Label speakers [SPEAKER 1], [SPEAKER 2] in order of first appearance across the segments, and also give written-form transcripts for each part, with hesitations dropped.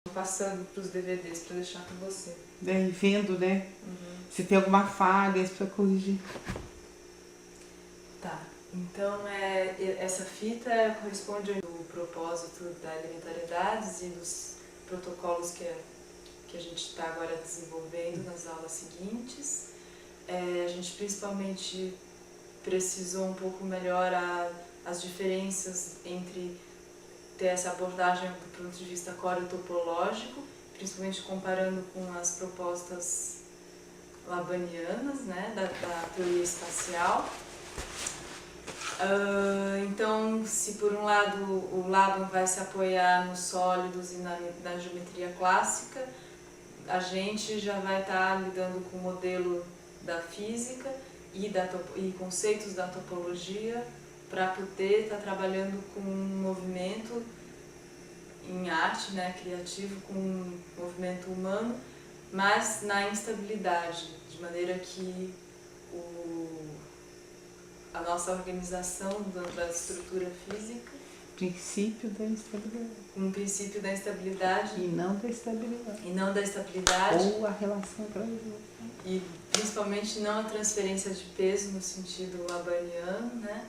[SPEAKER 1] passando para os DVDs para deixar com você.
[SPEAKER 2] Daí vendo, né?
[SPEAKER 1] Uhum.
[SPEAKER 2] Se tem alguma falha, isso pra corrigir.
[SPEAKER 1] Tá. Então, essa fita corresponde ao propósito da Elementariedades e dos protocolos que a gente está agora desenvolvendo nas aulas seguintes. A gente principalmente precisou um pouco melhorar as diferenças entre ter essa abordagem do ponto de vista coreotopológico, principalmente comparando com as propostas labanianas, né, da teoria espacial. Então, se por um lado o Laban vai se apoiar nos sólidos e na geometria clássica, a gente já vai estar lidando com o modelo da física e conceitos da topologia para poder estar trabalhando com um movimento em arte, né, criativo, com um movimento humano, mas na instabilidade, de maneira que a nossa organização da estrutura física,
[SPEAKER 2] Princípio da instabilidade.
[SPEAKER 1] um princípio da instabilidade
[SPEAKER 2] E não da estabilidade.
[SPEAKER 1] e não da estabilidade,
[SPEAKER 2] Ou a relação gravidade.
[SPEAKER 1] e principalmente não a transferência de peso no sentido labaniano, né?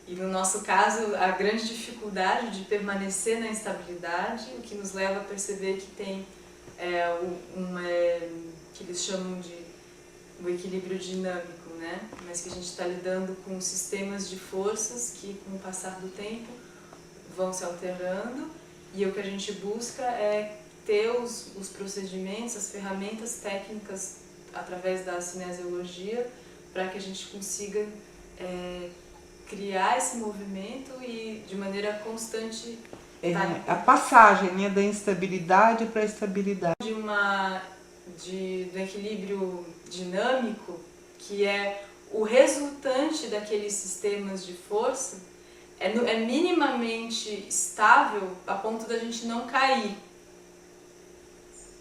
[SPEAKER 1] E no nosso caso, a grande dificuldade de permanecer na instabilidade, o que nos leva a perceber que tem que eles chamam de o equilíbrio dinâmico, né? Mas que a gente está lidando com sistemas de forças que, com o passar do tempo, vão se alterando, e o que a gente busca é ter os procedimentos, as ferramentas técnicas através da cinesiologia para que a gente consiga criar esse movimento e de maneira constante
[SPEAKER 2] A passagem, né, da instabilidade para a estabilidade.
[SPEAKER 1] Do equilíbrio dinâmico, que é o resultante daqueles sistemas de força, é minimamente estável a ponto da gente não cair,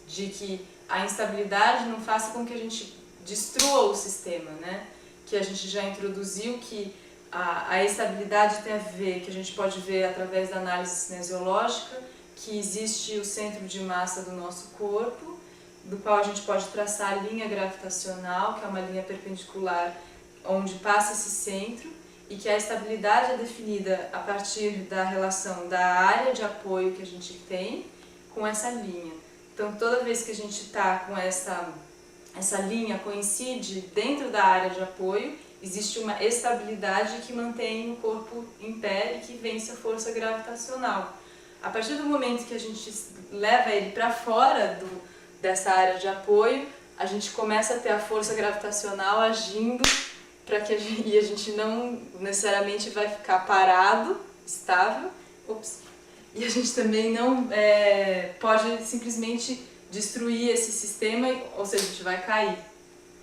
[SPEAKER 1] de que a instabilidade não faça com que a gente destrua o sistema, né? Que a gente já introduziu que a estabilidade tem a ver, que a gente pode ver através da análise cinesiológica, que existe o centro de massa do nosso corpo, do qual a gente pode traçar a linha gravitacional, que é uma linha perpendicular onde passa esse centro, e que a estabilidade é definida a partir da relação da área de apoio que a gente tem com essa linha. Então, toda vez que a gente está com essa linha coincide dentro da área de apoio, existe uma estabilidade que mantém o corpo em pé e que vence a força gravitacional. A partir do momento que a gente leva ele para fora dessa área de apoio, a gente começa a ter a força gravitacional agindo e a gente não necessariamente vai ficar parado, estável, e a gente também não pode simplesmente destruir esse sistema, ou seja, a gente vai cair,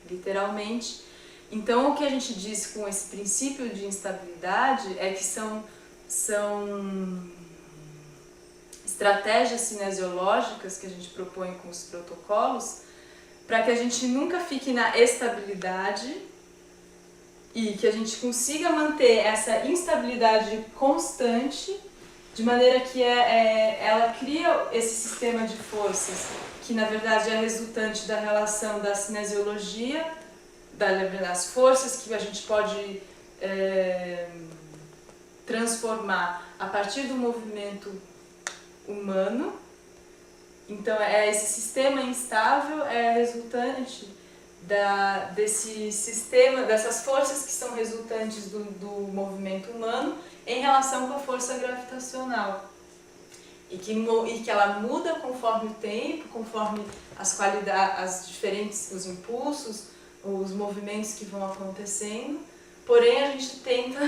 [SPEAKER 1] literalmente. Então, o que a gente diz com esse princípio de instabilidade é que são estratégias cinesiológicas que a gente propõe com os protocolos para que a gente nunca fique na estabilidade e que a gente consiga manter essa instabilidade constante, de maneira que ela cria esse sistema de forças, que na verdade é resultante da relação da cinesiologia, das forças que a gente pode transformar a partir do movimento humano. Então, esse sistema instável é resultante desse sistema, dessas forças que são resultantes do movimento humano em relação com a força gravitacional. E que ela muda conforme o tempo, conforme as qualidades, os impulsos, os movimentos que vão acontecendo, porém a gente tenta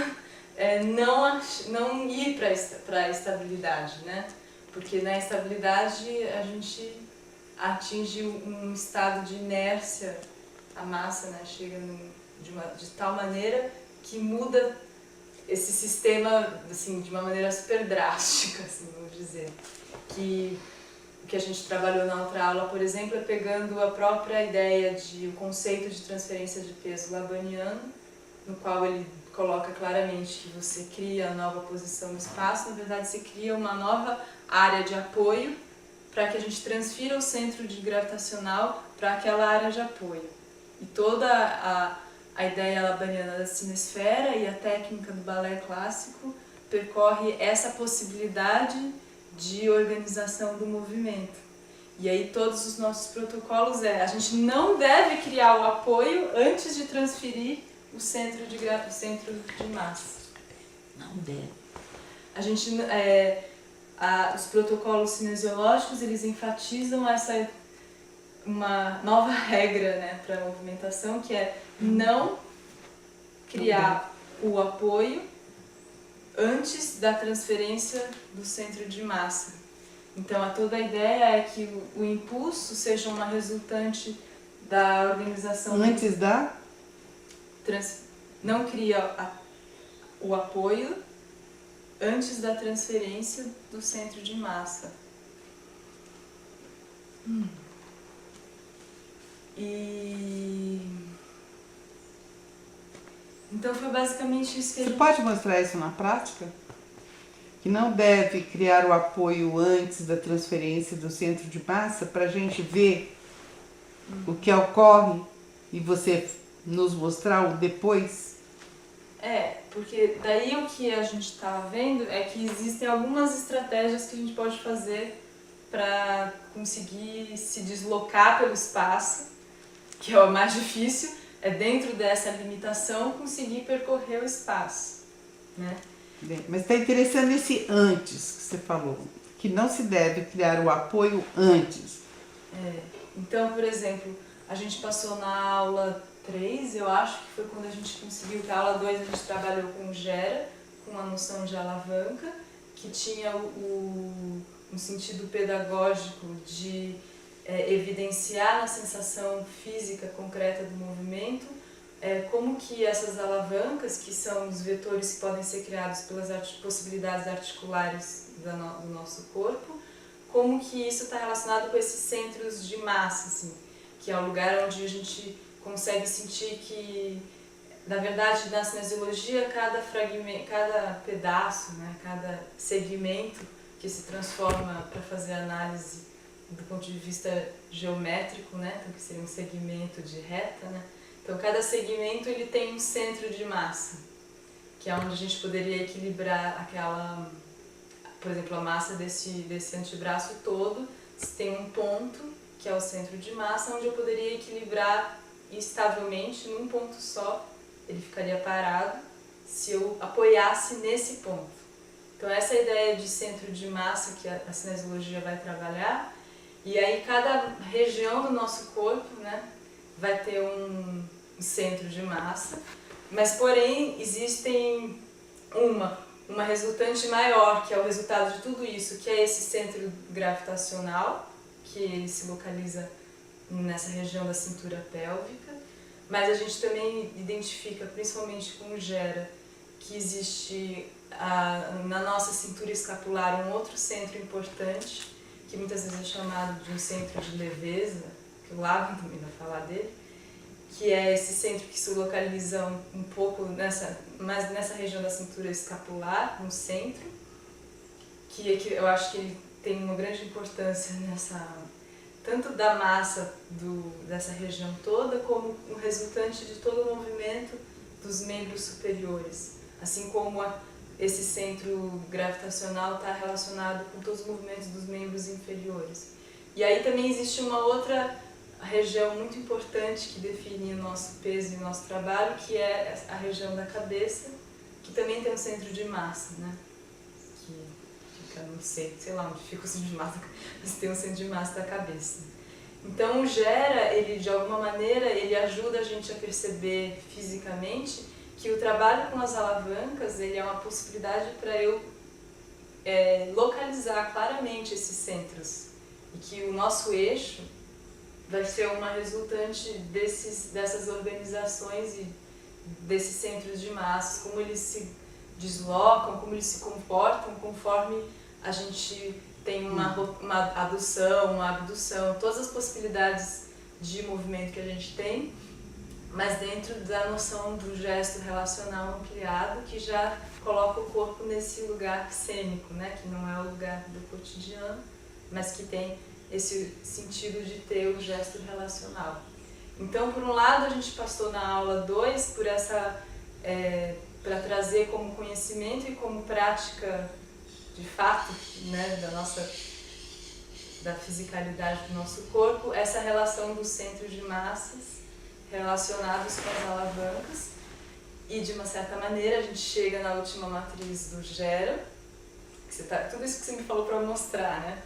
[SPEAKER 1] não ir para a estabilidade, né? Porque na estabilidade a gente atinge um estado de inércia, a massa, né, chega de tal maneira que muda esse sistema assim, de uma maneira super drástica, assim, vamos dizer. Que o que a gente trabalhou na outra aula, por exemplo, é pegando a própria ideia o conceito de transferência de peso labaniano, no qual ele coloca claramente que você cria a nova posição no espaço, na verdade você cria uma nova área de apoio para que a gente transfira o centro de gravitacional para aquela área de apoio. E toda a ideia labaniana da cinesfera e a técnica do balé clássico percorre essa possibilidade de organização do movimento. E aí todos os nossos protocolos a gente não deve criar o apoio antes de transferir o centro de massa.
[SPEAKER 3] Não deve.
[SPEAKER 1] A gente, os protocolos cinesiológicos, eles enfatizam uma nova regra, né, para a movimentação, que é não criar o apoio antes da transferência do centro de massa. Então, toda a ideia é que o impulso seja uma resultante da organização...
[SPEAKER 2] Antes da?
[SPEAKER 1] Não cria o apoio antes da transferência do centro de massa. Então foi basicamente isso que
[SPEAKER 2] Você pode mostrar isso na prática? Que não deve criar o apoio antes da transferência do centro de massa para a gente ver o que ocorre e você nos mostrar o depois?
[SPEAKER 1] Porque daí o que a gente está vendo é que existem algumas estratégias que a gente pode fazer para conseguir se deslocar pelo espaço, que é o mais difícil, é dentro dessa limitação conseguir percorrer o espaço, né?
[SPEAKER 2] Bem, mas está interessando esse antes que você falou, que não se deve criar o apoio antes.
[SPEAKER 1] Então, por exemplo, a gente passou na aula 3, eu acho que foi quando a gente conseguiu, que a aula 2 a gente trabalhou com o Gera, com a noção de alavanca, que tinha um sentido pedagógico de evidenciar na sensação física concreta do movimento como que essas alavancas, que são os vetores que podem ser criados pelas possibilidades articulares do nosso corpo, como que isso está relacionado com esses centros de massa, assim, que é o lugar onde a gente consegue sentir que, na verdade, na cinesiologia, cada fragmento, cada pedaço, né, cada segmento que se transforma para fazer análise do ponto de vista geométrico, né, então que seria um segmento de reta, né, então cada segmento ele tem um centro de massa, que é onde a gente poderia equilibrar aquela, por exemplo, a massa desse antebraço todo, tem um ponto, que é o centro de massa, onde eu poderia equilibrar estavelmente num ponto só, ele ficaria parado se eu apoiasse nesse ponto. Então essa é a ideia de centro de massa que a cinesiologia vai trabalhar, e aí cada região do nosso corpo, né, vai ter um centro de massa, mas porém existem uma resultante maior, que é o resultado de tudo isso, que é esse centro gravitacional, que ele se localiza nessa região da cintura pélvica, mas a gente também identifica, principalmente com o Gera, que existe na nossa cintura escapular um outro centro importante, que muitas vezes é chamado de um centro de leveza, que o Lavin também vai falar dele, que é esse centro que se localiza um pouco mais nessa região da cintura escapular, no centro, que eu acho que ele tem uma grande importância tanto da massa dessa região toda, como um resultante de todo o movimento dos membros superiores, assim como esse centro gravitacional está relacionado com todos os movimentos dos membros inferiores. E aí também existe uma outra região muito importante que define o nosso peso e o nosso trabalho, que é a região da cabeça, que também tem um centro de massa, né? Que fica, não sei lá onde fica o centro de massa, mas tem um centro de massa da cabeça. Então o Gera, ele de alguma maneira, ele ajuda a gente a perceber fisicamente que o trabalho com as alavancas, ele é uma possibilidade para eu localizar claramente esses centros, e que o nosso eixo vai ser uma resultante dessas organizações e desses centros de massas, como eles se deslocam, como eles se comportam conforme a gente tem uma adução, uma abdução, todas as possibilidades de movimento que a gente tem, mas dentro da noção do gesto relacional ampliado, que já coloca o corpo nesse lugar cênico, né? Que não é o lugar do cotidiano, mas que tem esse sentido de ter o gesto relacional. Então, por um lado, a gente passou na aula 2 por essa, para trazer como conhecimento e como prática de fato, né, da fisicalidade do nosso corpo, essa relação dos centros de massas relacionados com as alavancas. E, de uma certa maneira, a gente chega na última matriz do Gera, tudo isso que você me falou para mostrar, né?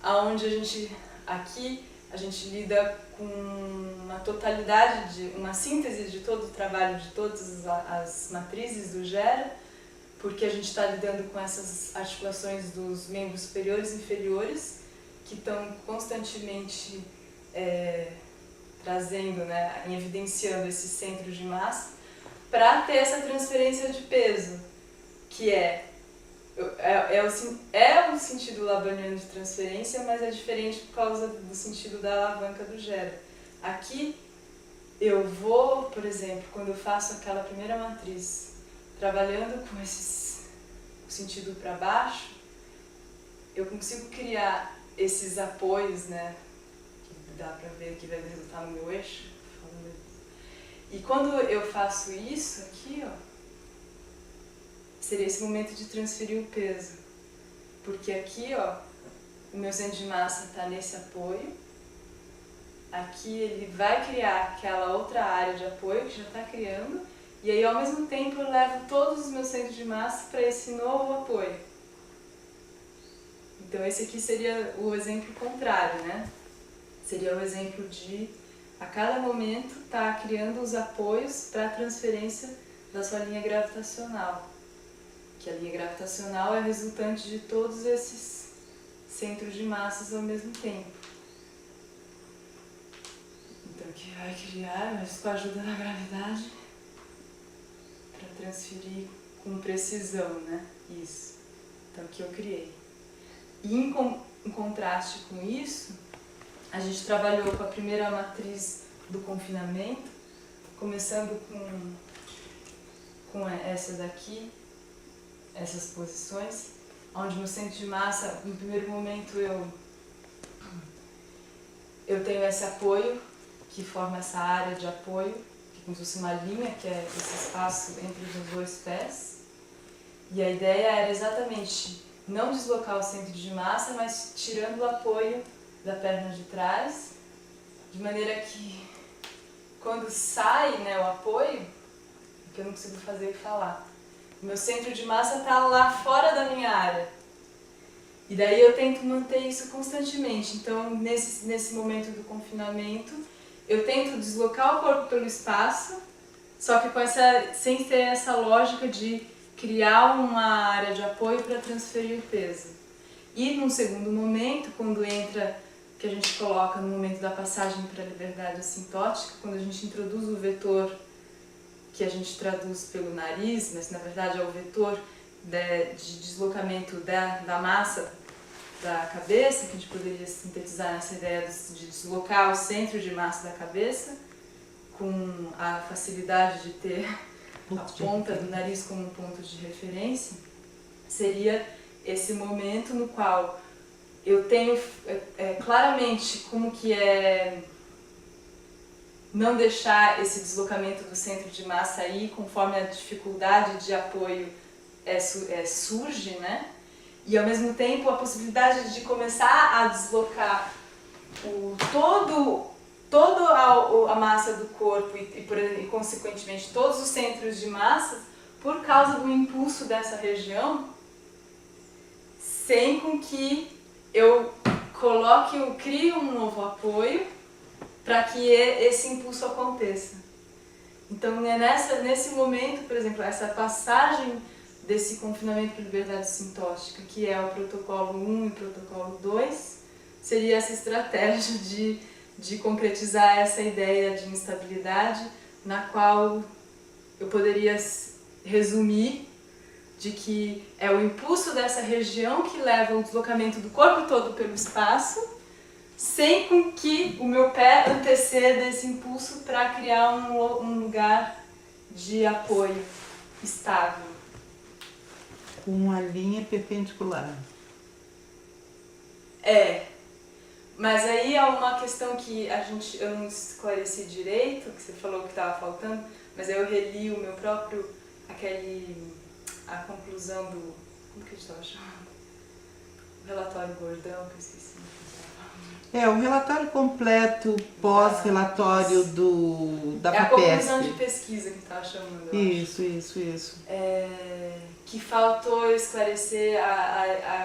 [SPEAKER 1] Onde aqui a gente lida com uma totalidade, uma síntese de todo o trabalho de todas as matrizes do Gera, porque a gente está lidando com essas articulações dos membros superiores e inferiores, que estão constantemente trazendo, né, evidenciando esse centro de massa, para ter essa transferência de peso, que é o sentido labaniano de transferência, mas é diferente por causa do sentido da alavanca do Gera. Aqui eu vou, por exemplo, quando eu faço aquela primeira matriz, trabalhando com o sentido para baixo, eu consigo criar esses apoios, né, que dá para ver que vai resultar no meu eixo. E quando eu faço isso aqui, ó, seria esse momento de transferir o peso. Porque aqui, ó, o meu centro de massa está nesse apoio. Aqui ele vai criar aquela outra área de apoio que já está criando. E aí, ao mesmo tempo, eu levo todos os meus centros de massa para esse novo apoio. Então, esse aqui seria o exemplo contrário, né? Seria o exemplo de, a cada momento, tá criando os apoios para a transferência da sua linha gravitacional. Que a linha gravitacional é resultante de todos esses centros de massas ao mesmo tempo. Então, que vai criar, mas com a ajuda da gravidade, para transferir com precisão, né? Isso. Então, que eu criei. E em contraste com isso, a gente trabalhou com a primeira matriz do confinamento, começando com essa daqui, essas posições, onde no centro de massa, no primeiro momento eu tenho esse apoio, que forma essa área de apoio, que é como se fosse uma linha, que é esse espaço entre os dois pés. E a ideia era exatamente não deslocar o centro de massa, mas tirando o apoio da perna de trás, de maneira que quando sai, né, o apoio, que eu não consigo fazer e falar, o meu centro de massa está lá fora da minha área. E daí eu tento manter isso constantemente. Então, nesse momento do confinamento, eu tento deslocar o corpo pelo espaço, só que sem ter essa lógica de criar uma área de apoio para transferir o peso. E num segundo momento, quando entra, que a gente coloca no momento da passagem para a liberdade assintótica, quando a gente introduz o vetor, que a gente traduz pelo nariz, mas na verdade é o vetor de deslocamento da massa da cabeça, que a gente poderia sintetizar nessa ideia de deslocar o centro de massa da cabeça, com a facilidade de ter a ponta do nariz como um ponto de referência, seria esse momento no qual eu tenho claramente como que é não deixar esse deslocamento do centro de massa aí, conforme a dificuldade de apoio surge, né? E ao mesmo tempo a possibilidade de começar a deslocar toda a massa do corpo e consequentemente todos os centros de massa por causa do impulso dessa região, sem com que eu crie um novo apoio para que esse impulso aconteça. Então é nesse momento, por exemplo, essa passagem desse confinamento para liberdade sintótica, que é o protocolo 1 e o protocolo 2, seria essa estratégia de concretizar essa ideia de instabilidade, na qual eu poderia resumir de que é o impulso dessa região que leva o deslocamento do corpo todo pelo espaço, sem com que o meu pé anteceda esse impulso para criar um lugar de apoio estável.
[SPEAKER 2] Com uma linha perpendicular.
[SPEAKER 1] Mas aí é uma questão que eu não esclareci direito, que você falou que estava faltando, mas aí eu reli o meu próprio, a conclusão do, como que a gente estava chamando? O relatório Gordão, que eu esqueci.
[SPEAKER 2] O relatório completo pós-relatório da
[SPEAKER 1] a
[SPEAKER 2] FAPESP.
[SPEAKER 1] conclusão de pesquisa que estava chamando, eu acho.
[SPEAKER 2] Isso.
[SPEAKER 1] Que faltou esclarecer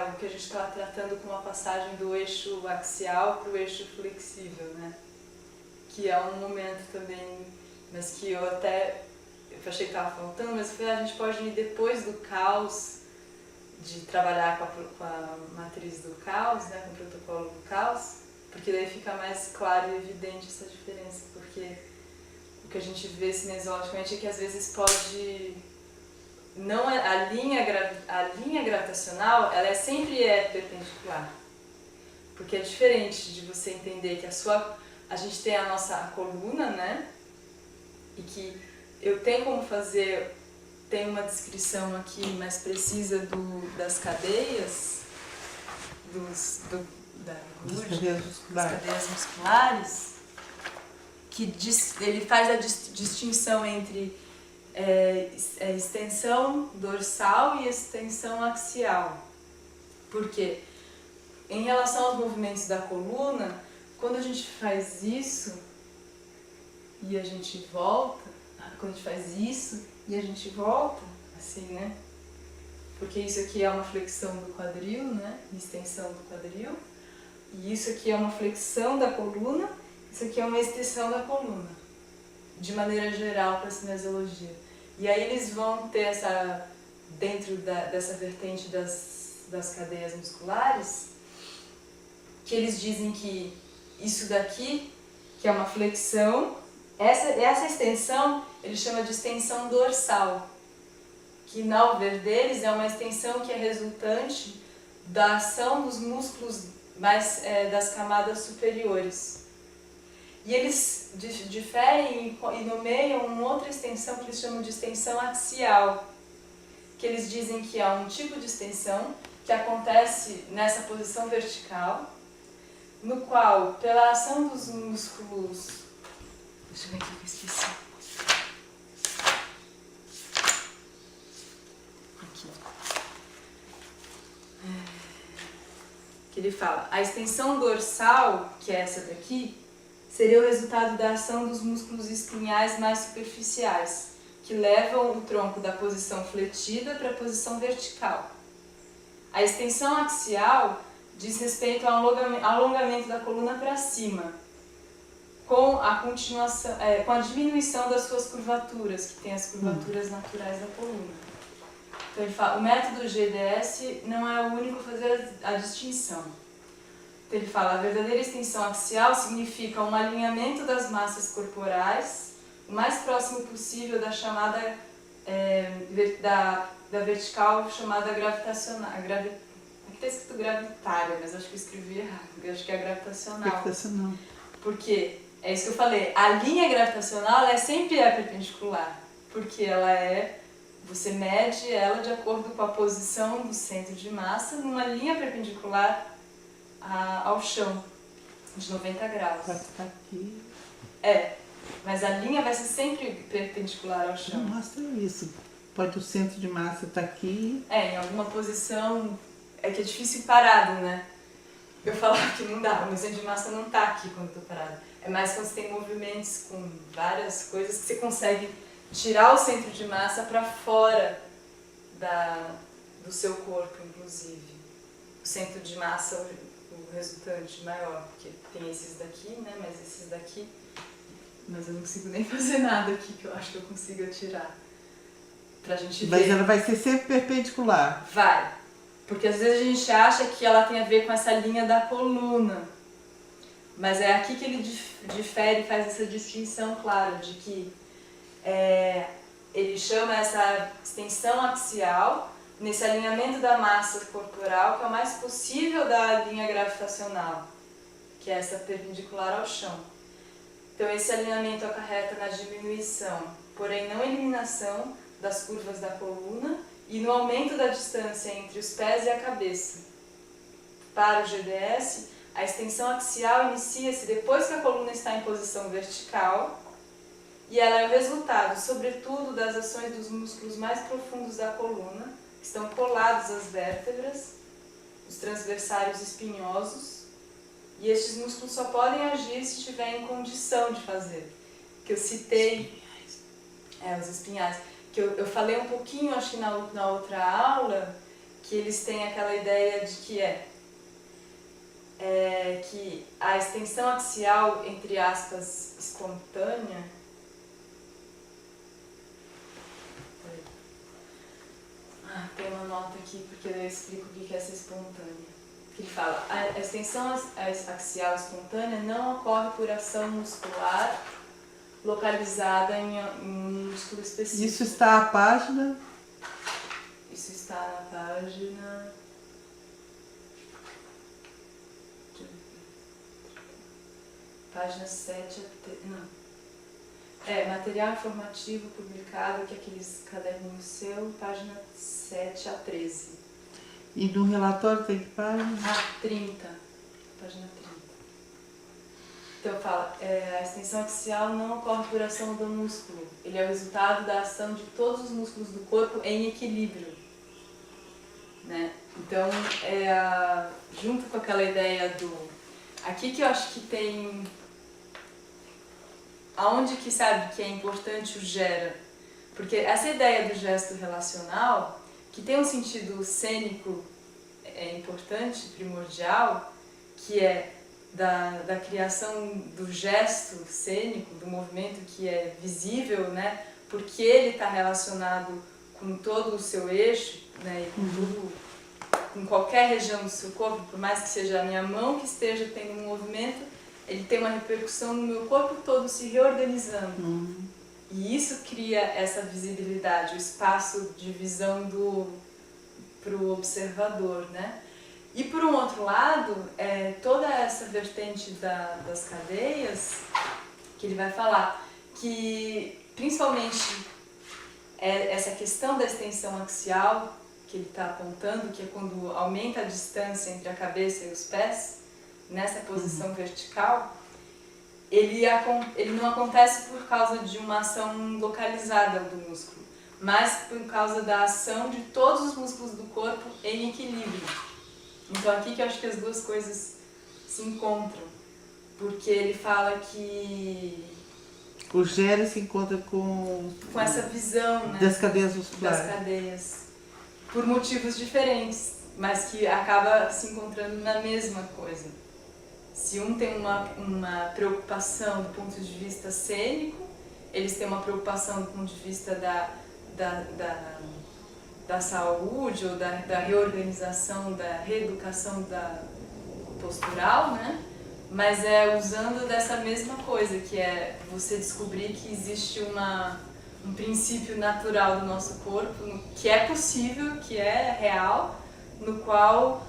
[SPEAKER 1] o que a gente estava tratando com a passagem do eixo axial para o eixo flexível, né? Que é um momento também, mas que eu achei que estava faltando, mas a gente pode ir depois do caos, de trabalhar com a matriz do caos, né? Com o protocolo do caos, porque daí fica mais claro e evidente essa diferença, porque o que a gente vê cinesiologicamente é que às vezes pode... Não é, a linha gravitacional, ela sempre é perpendicular, porque é diferente de você entender que a gente tem a nossa coluna, né, e que eu tenho como fazer, tem uma descrição aqui mais precisa das cadeias, das cadeias musculares, que ele faz a distinção entre extensão dorsal e extensão axial. Porque em relação aos movimentos da coluna, quando a gente faz isso e a gente volta, quando a gente faz isso e a gente volta, assim, né? Porque isso aqui é uma flexão do quadril, né? Extensão do quadril. E isso aqui é uma flexão da coluna, isso aqui é uma extensão da coluna, de maneira geral para a cinesiologia. E aí eles vão ter dentro dessa vertente das cadeias musculares, que eles dizem que isso daqui, que é uma flexão, essa extensão ele chama de extensão dorsal, que ao ver deles é uma extensão que é resultante da ação dos músculos das camadas superiores. E eles diferem e nomeiam uma outra extensão que eles chamam de extensão axial, que eles dizem que é um tipo de extensão que acontece nessa posição vertical, no qual, pela ação dos músculos... Deixa eu ver aqui que eu esqueci. Aqui. Que ele fala, a extensão dorsal, que é essa daqui, seria o resultado da ação dos músculos espinhais mais superficiais, que levam o tronco da posição fletida para a posição vertical. A extensão axial diz respeito ao alongamento da coluna para cima, com a diminuição das suas curvaturas, que tem as curvaturas naturais da coluna. Então ele fala, o método GDS não é o único a fazer a distinção. Então ele fala, a verdadeira extensão axial significa um alinhamento das massas corporais o mais próximo possível da chamada da vertical chamada gravitacional. Aqui está escrito gravitária, mas acho que eu escrevi errado, eu acho que é gravitacional.
[SPEAKER 2] Gravitacional.
[SPEAKER 1] Porque, é isso que eu falei, a linha gravitacional ela sempre é perpendicular, porque você mede ela de acordo com a posição do centro de massa numa linha perpendicular ao chão, de 90 graus.
[SPEAKER 2] Pode estar aqui.
[SPEAKER 1] Mas a linha vai ser sempre perpendicular ao chão.
[SPEAKER 2] Não mostra isso. Pode o centro de massa estar aqui.
[SPEAKER 1] Em alguma posição, que é difícil ir parado, né? Eu falava que não dá, o meu centro de massa não está aqui quando eu estou parado. É mais quando você tem movimentos com várias coisas que você consegue tirar o centro de massa para fora do seu corpo, inclusive. O centro de massa, o resultante maior, porque tem esses daqui, né? Mas esses daqui, mas eu não consigo nem fazer nada aqui que eu acho que eu consiga tirar. Pra gente ver.
[SPEAKER 2] Mas ela vai ser sempre perpendicular.
[SPEAKER 1] Vai. Porque às vezes a gente acha que ela tem a ver com essa linha da coluna. Mas é aqui que ele difere, faz essa distinção clara de que ele chama essa extensão axial nesse alinhamento da massa corporal que é o mais possível da linha gravitacional, que é essa perpendicular ao chão. Então esse alinhamento acarreta na diminuição, porém não eliminação, das curvas da coluna e no aumento da distância entre os pés e a cabeça. para o GDS, a extensão axial inicia-se depois que a coluna está em posição vertical e ela é o resultado, sobretudo, das ações dos músculos mais profundos da coluna, que estão colados às vértebras, os transversários espinhosos, e estes músculos só podem agir se estiverem em condição de fazer. Que eu citei, os espinhais, que eu falei um pouquinho, acho que na outra aula, que eles têm aquela ideia de que que a extensão axial, entre aspas, espontânea, tem uma nota aqui porque eu explico o que é essa espontânea. Ele fala, a extensão axial espontânea não ocorre por ação muscular localizada em um músculo específico.
[SPEAKER 2] Isso está na página?
[SPEAKER 1] Isso está na página... Página 7 não. Material informativo publicado, que é aqueles caderninhos seu, página 7 a 13.
[SPEAKER 2] E no relatório tem que página?
[SPEAKER 1] 30. Página 30. Então fala, a extensão axial não ocorre por ação do músculo. Ele é o resultado da ação de todos os músculos do corpo em equilíbrio. Né? Então, junto com aquela ideia do... Aqui que eu acho que tem... Aonde que sabe que é importante o gera? Porque essa ideia do gesto relacional, que tem um sentido cênico importante, primordial, que é da criação do gesto cênico, do movimento que é visível, né? Porque ele está relacionado com todo o seu eixo, né? E com qualquer região do seu corpo, por mais que seja a minha mão que esteja tendo um movimento, ele tem uma repercussão no meu corpo todo se reorganizando. E isso cria essa visibilidade, o espaço de visão para o observador, né? E por um outro lado, toda essa vertente das cadeias, que ele vai falar, que principalmente essa questão da extensão axial, que ele está apontando, que é quando aumenta a distância entre a cabeça e os pés, nessa posição vertical, ele não acontece por causa de uma ação localizada do músculo, mas por causa da ação de todos os músculos do corpo em equilíbrio. Então aqui que eu acho que as duas coisas se encontram, porque ele fala que...
[SPEAKER 2] O gera se encontra com
[SPEAKER 1] essa visão, né,
[SPEAKER 2] das cadeias musculares.
[SPEAKER 1] Das cadeias, por motivos diferentes, mas que acaba se encontrando na mesma coisa. Se um tem uma preocupação do ponto de vista cênico, eles têm uma preocupação do ponto de vista da saúde ou da reorganização, da reeducação postural, né? Mas usando dessa mesma coisa, que é você descobrir que existe um princípio natural do nosso corpo, que é possível, que é real, no qual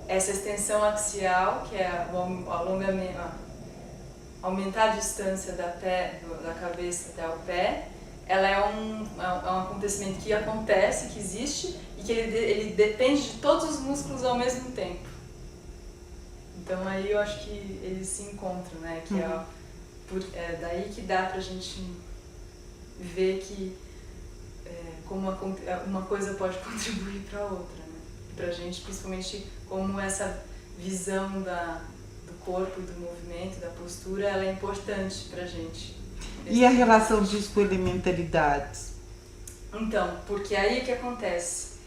[SPEAKER 1] essa extensão axial, que é aumentar a distância da cabeça até o pé, ela é um acontecimento que acontece, que existe, e que ele depende de todos os músculos ao mesmo tempo. Então aí eu acho que eles se encontram, né? Que é daí que dá pra gente ver que como uma coisa pode contribuir para outra, né? Pra gente, principalmente, como essa visão do corpo, do movimento, da postura, ela é importante pra gente.
[SPEAKER 2] E a relação disso com elementaridades?
[SPEAKER 1] Então, porque aí o que acontece?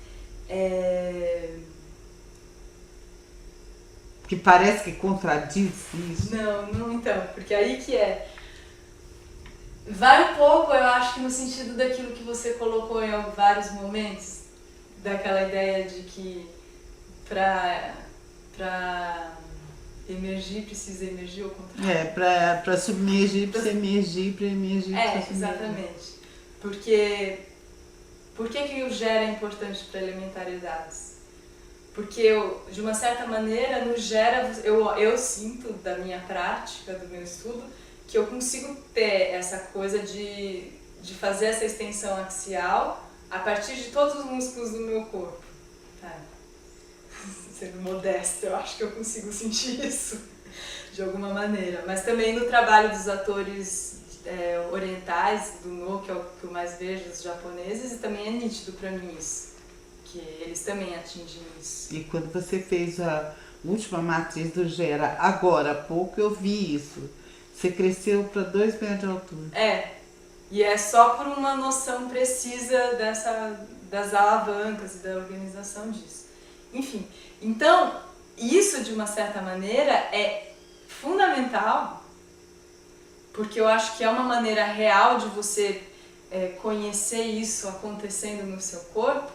[SPEAKER 2] Que parece que contradiz isso.
[SPEAKER 1] Não, então, porque aí que vai um pouco, eu acho que no sentido daquilo que você colocou em vários momentos, daquela ideia de que pra emergir precisa emergir ao contrário.
[SPEAKER 2] Pra submergir precisa emergir, pra emergir precisa submergir.
[SPEAKER 1] Exatamente. Porque por que o gera é importante para elementaridades? Porque de uma certa maneira, no gera, eu sinto da minha prática, do meu estudo, que eu consigo ter essa coisa de fazer essa extensão axial a partir de todos os músculos do meu corpo. Tá? Sendo modesta, eu acho que eu consigo sentir isso de alguma maneira. Mas também no trabalho dos atores orientais, do No, que é o que eu mais vejo, dos japoneses, e também é nítido pra mim isso, que eles também atingem isso.
[SPEAKER 2] E quando você fez a última matriz do Gera, agora há pouco, eu vi isso. Você cresceu para 2 metros de altura.
[SPEAKER 1] E é só por uma noção precisa das alavancas e da organização disso. Enfim, então, isso de uma certa maneira é fundamental, porque eu acho que é uma maneira real de você conhecer isso acontecendo no seu corpo,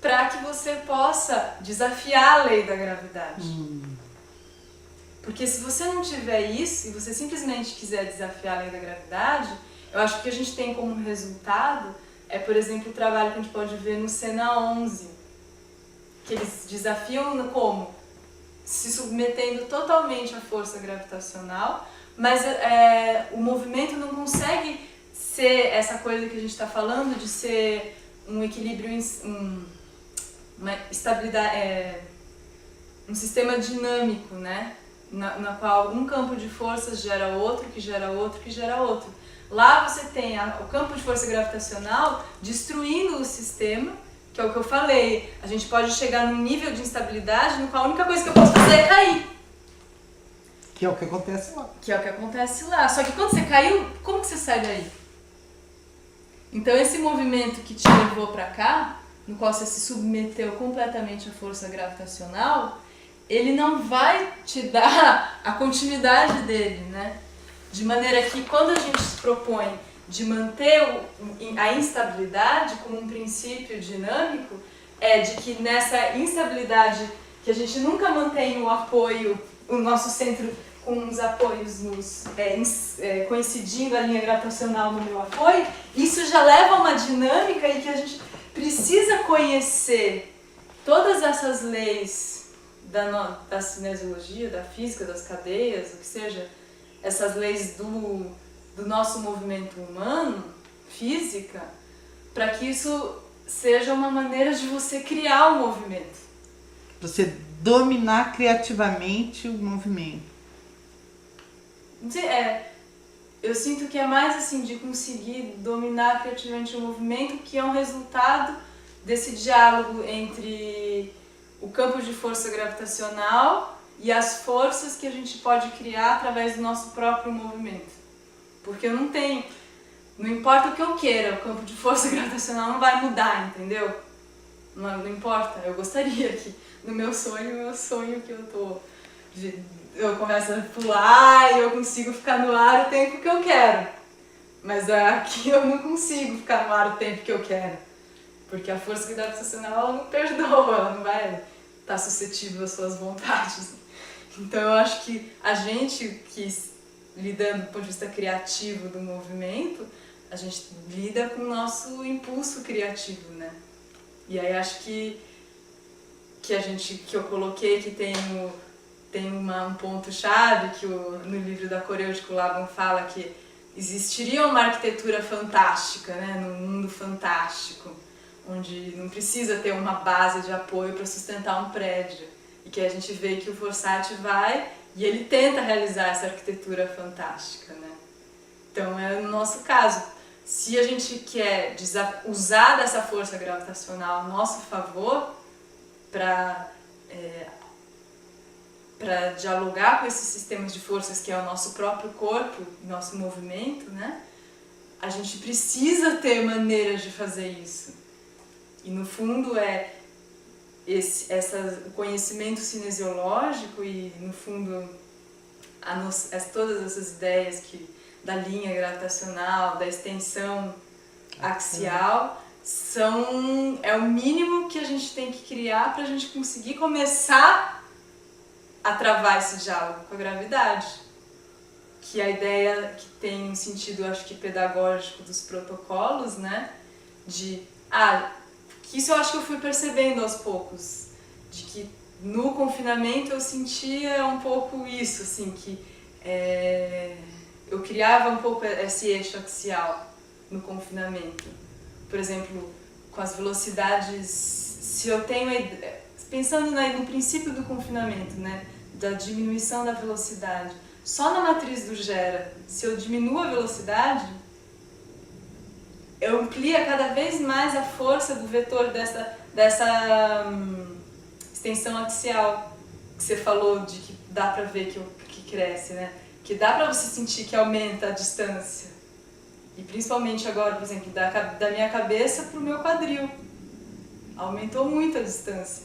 [SPEAKER 1] para que você possa desafiar a lei da gravidade. Porque se você não tiver isso, e você simplesmente quiser desafiar a lei da gravidade, eu acho que o que a gente tem como resultado por exemplo, o trabalho que a gente pode ver no Cena 11, que eles desafiam como? Se submetendo totalmente à força gravitacional, mas o movimento não consegue ser essa coisa que a gente está falando, de ser um equilíbrio, uma estabilidade, um sistema dinâmico, né? Na qual um campo de forças gera outro, que gera outro, que gera outro. Lá você tem o campo de força gravitacional destruindo o sistema, que é o que eu falei. A gente pode chegar num nível de instabilidade no qual a única coisa que eu posso fazer é cair.
[SPEAKER 2] Que é o que acontece lá.
[SPEAKER 1] Que é o que acontece lá. Só que quando você caiu, como que você sai daí? Então esse movimento que te levou pra cá, no qual você se submeteu completamente à força gravitacional, ele não vai te dar a continuidade dele, né? De maneira que quando a gente se propõe de manter a instabilidade como um princípio dinâmico, de que nessa instabilidade que a gente nunca mantém o apoio, o nosso centro com os apoios coincidindo a linha gravitacional no meu apoio, isso já leva a uma dinâmica em que a gente precisa conhecer todas essas leis da cinesiologia, da física, das cadeias, o que seja, essas leis do nosso movimento humano, física, para que isso seja uma maneira de você criar o movimento.
[SPEAKER 2] Você dominar criativamente o movimento.
[SPEAKER 1] Eu sinto que é mais assim, de conseguir dominar criativamente o movimento, que é um resultado desse diálogo entre o campo de força gravitacional e as forças que a gente pode criar através do nosso próprio movimento. Porque eu não tenho... Não importa o que eu queira, o campo de força gravitacional não vai mudar, entendeu? Não importa. Eu gostaria que no meu sonho que eu começo a pular e eu consigo ficar no ar o tempo que eu quero. Mas aqui eu não consigo ficar no ar o tempo que eu quero. Porque a força gravitacional ela não perdoa, ela não vai estar suscetível às suas vontades. Então eu acho que a gente lidando do ponto de vista criativo do movimento, a gente lida com o nosso impulso criativo, né? E aí acho que eu coloquei que tem um ponto-chave que no livro da Corêutico Laban fala que existiria uma arquitetura fantástica, né? Num mundo fantástico, onde não precisa ter uma base de apoio para sustentar um prédio. E que a gente vê que o Fossati vai e ele tenta realizar essa arquitetura fantástica, né? Então é no nosso caso. Se a gente quer usar dessa força gravitacional a nosso favor para dialogar com esses sistemas de forças que é o nosso próprio corpo, nosso movimento, né? A gente precisa ter maneiras de fazer isso. E no fundo o conhecimento cinesiológico e no fundo todas essas ideias da linha gravitacional, da extensão axial, é o mínimo que a gente tem que criar para a gente conseguir começar a travar esse diálogo com a gravidade. Que a ideia que tem um sentido, acho que pedagógico dos protocolos, né? Que isso eu acho que eu fui percebendo aos poucos. De que no confinamento eu sentia um pouco isso, assim, que eu criava um pouco esse eixo axial no confinamento. Por exemplo, com as velocidades, se eu tenho, pensando no princípio do confinamento, né, da diminuição da velocidade, só na matriz do gera, se eu diminuo a velocidade, eu amplia cada vez mais a força do vetor dessa extensão axial que você falou, de que dá pra ver que cresce, né? Que dá pra você sentir que aumenta a distância. E principalmente agora, por exemplo, da minha cabeça pro meu quadril. Aumentou muito a distância.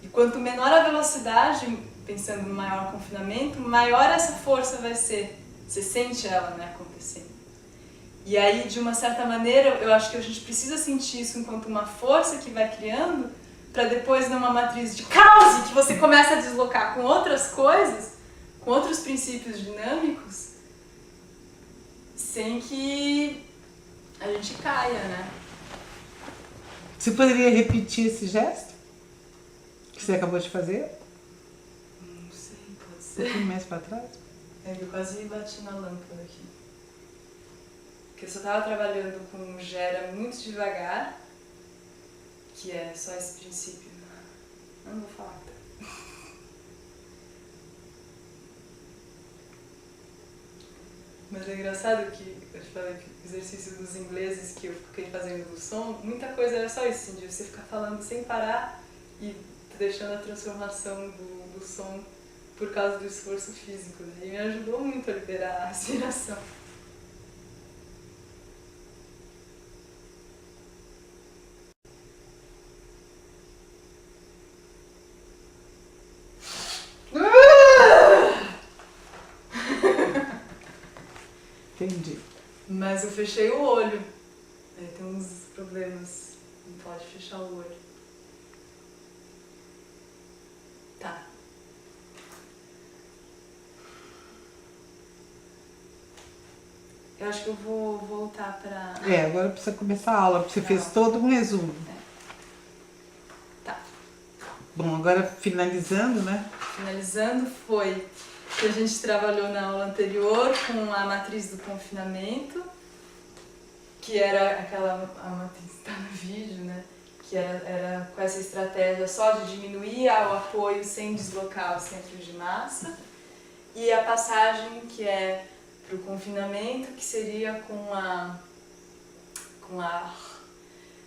[SPEAKER 1] E quanto menor a velocidade, pensando no maior confinamento, maior essa força vai ser. Você sente ela, né, acontecendo. E aí, de uma certa maneira, eu acho que a gente precisa sentir isso enquanto uma força que vai criando, para depois, numa matriz de caos, que você começa a deslocar com outras coisas, com outros princípios dinâmicos, sem que a gente caia, né?
[SPEAKER 2] Você poderia repetir esse gesto que você acabou de fazer?
[SPEAKER 1] Não sei, pode
[SPEAKER 2] Um
[SPEAKER 1] ser.
[SPEAKER 2] pouquinho mais para trás?
[SPEAKER 1] Eu quase bati na lâmpada aqui. Porque eu só estava trabalhando com um gera muito devagar, que é só esse princípio. Eu não vou falar. Tá? Mas é engraçado que eu te falei que o exercício dos ingleses que eu fiquei fazendo do som, muita coisa era só isso, de você ficar falando sem parar e deixando a transformação do som por causa do esforço físico. Né? E me ajudou muito a liberar a respiração.
[SPEAKER 2] Entendi.
[SPEAKER 1] Mas eu fechei o olho. Tem uns problemas. Não pode fechar o olho. Tá. Eu acho que eu vou voltar pra...
[SPEAKER 2] Agora precisa começar a aula, porque você fez
[SPEAKER 1] Não.
[SPEAKER 2] todo um resumo.
[SPEAKER 1] Tá.
[SPEAKER 2] Bom, agora finalizando, né?
[SPEAKER 1] Finalizando foi que a gente trabalhou na aula anterior com a matriz do confinamento, que era a matriz que está no vídeo, né? Que era com essa estratégia só de diminuir o apoio sem deslocar o centro de massa. E a passagem que é para o confinamento, que seria com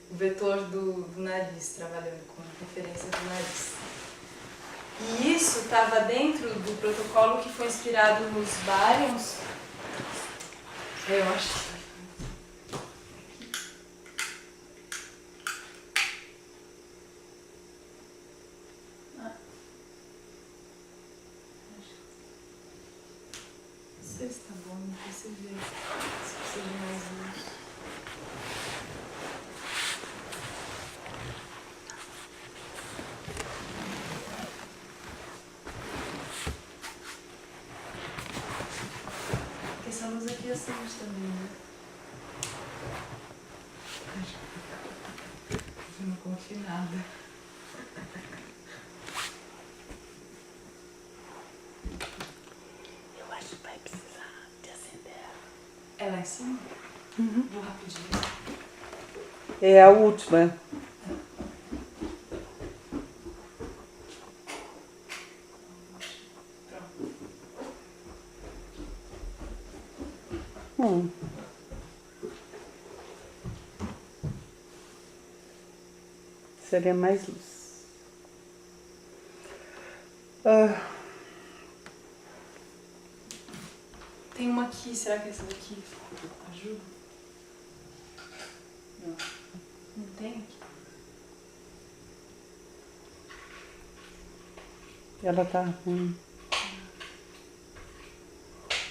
[SPEAKER 1] o vetor do nariz, trabalhando com a referência do nariz. E isso estava dentro do protocolo que foi inspirado nos baryons. Eu acho que... Não sei se tá bom, não sei se vê. Se precisa de mais luz. Porque essa luz aqui acende também, né? Eu não confio em nada.
[SPEAKER 2] Eu acho que vai precisar de acender ela.
[SPEAKER 1] É lá em cima? Vou rapidinho.
[SPEAKER 2] É a última. Seria mais luz.
[SPEAKER 1] Tem uma aqui, será que essa daqui ajuda? Não. Não tem aqui?
[SPEAKER 2] Ela tá ruim.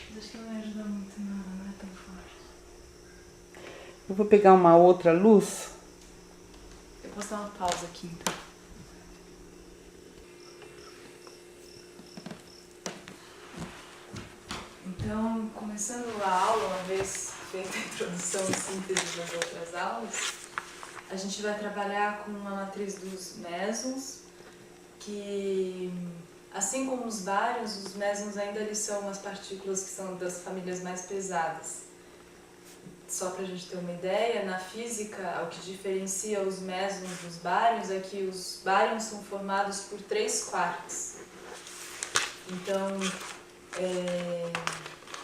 [SPEAKER 1] Mas acho que não vai ajudar muito não é tão forte.
[SPEAKER 2] Eu vou pegar uma outra luz.
[SPEAKER 1] Eu posso dar uma pausa aqui então. Então, começando a aula, uma vez feita a introdução e síntese das outras aulas, a gente vai trabalhar com uma matriz dos mesons, que, assim como os baryons, os mesons ainda eles são as partículas que são das famílias mais pesadas. só para a gente ter uma ideia, na física, o que diferencia os mesons dos bárions é que os bárions são formados por 3 quarks. Então,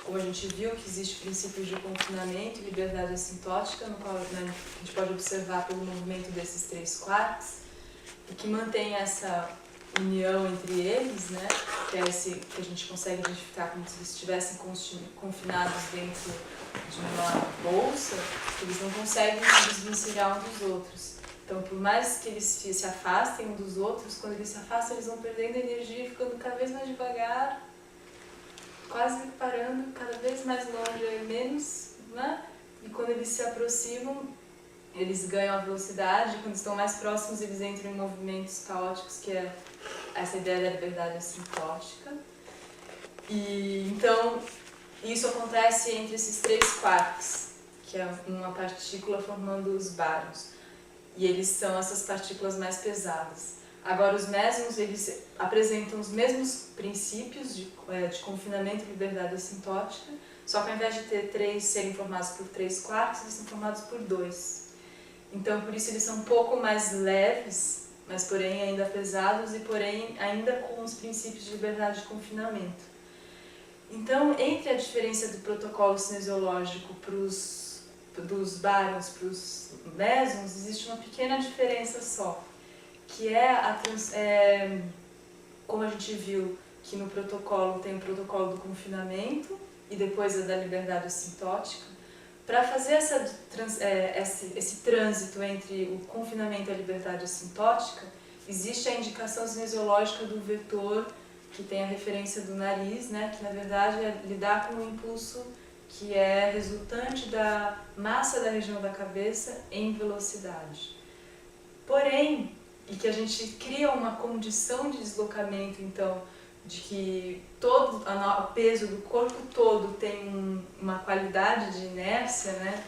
[SPEAKER 1] como a gente viu que existe princípios de confinamento e liberdade assintótica, no qual, né, a gente pode observar pelo movimento desses 3 quarks, o que mantém essa união entre eles, né, que é esse que a gente consegue identificar como se eles estivessem confinados dentro de uma bolsa, eles não conseguem se desvencilhar um dos outros. Então, por mais que eles se afastem um dos outros, quando eles se afastam, eles vão perdendo energia e ficando cada vez mais devagar, quase parando, cada vez mais longe, menos, né? E quando eles se aproximam, eles ganham a velocidade. Quando estão mais próximos, eles entram em movimentos caóticos, que é essa ideia da liberdade assintótica. E então, isso acontece entre esses 3 quarks, que é uma partícula formando os bárions. E eles são essas partículas mais pesadas. Agora, os mesons, eles apresentam os mesmos princípios de confinamento e liberdade assintótica, só que ao invés de serem formados por 3 quarks, eles são formados por 2. Então, por isso eles são um pouco mais leves, mas porém ainda pesados e porém ainda com os princípios de liberdade de confinamento. Então, entre a diferença do protocolo cinesiológico dos bárions para os mesons, existe uma pequena diferença só, que como a gente viu que no protocolo tem o protocolo do confinamento e depois a da liberdade assintótica. Para fazer esse trânsito entre o confinamento e a liberdade assintótica, existe a indicação cinesiológica do vetor, que tem a referência do nariz, né, que na verdade é lidar com um impulso que é resultante da massa da região da cabeça em velocidade. Porém, e que a gente cria uma condição de deslocamento, então, de que todo o peso do corpo todo tem uma qualidade de inércia, né?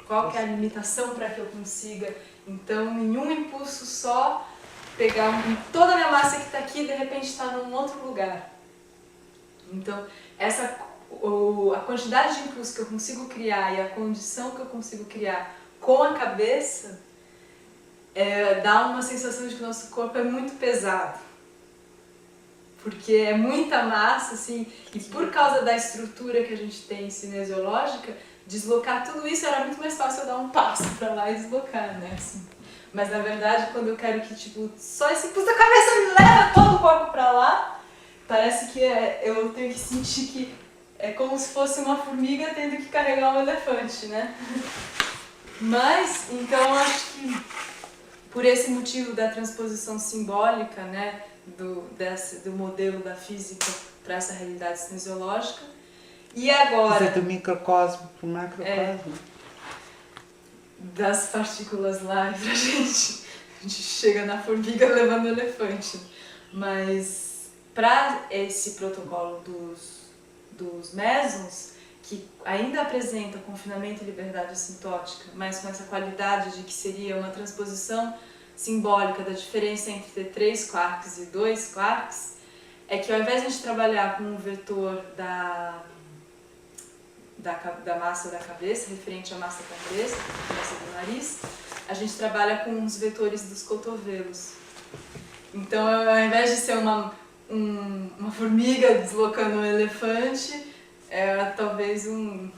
[SPEAKER 1] Qual que é a limitação para que eu consiga, então, em um impulso só, pegar toda a minha massa que está aqui e de repente está num outro lugar. Então, a quantidade de impulso que eu consigo criar e a condição que eu consigo criar com a cabeça dá uma sensação de que o nosso corpo é muito pesado. Porque é muita massa, assim, e por causa da estrutura que a gente tem cinesiológica, deslocar tudo isso era muito mais fácil eu dar um passo para lá e deslocar, né? Assim. Mas na verdade, quando eu quero que só esse impulso da cabeça me leva todo o corpo para lá, parece que eu tenho que sentir que é como se fosse uma formiga tendo que carregar um elefante, né? Mas, então, acho que por esse motivo da transposição simbólica, né, do modelo da física para essa realidade cinesiológica. E agora...
[SPEAKER 2] do microcosmo para o macrocosmo.
[SPEAKER 1] Das partículas lá, a gente chega na formiga levando o elefante. Mas para esse protocolo dos mesons, que ainda apresenta confinamento e liberdade assintótica, mas com essa qualidade de que seria uma transposição simbólica da diferença entre ter 3 quarks e 2 quarks, é que ao invés de a gente trabalhar com um vetor da massa da cabeça, referente à massa da cabeça, massa do nariz, a gente trabalha com os vetores dos cotovelos. Então, ao invés de ser uma formiga deslocando um elefante, talvez um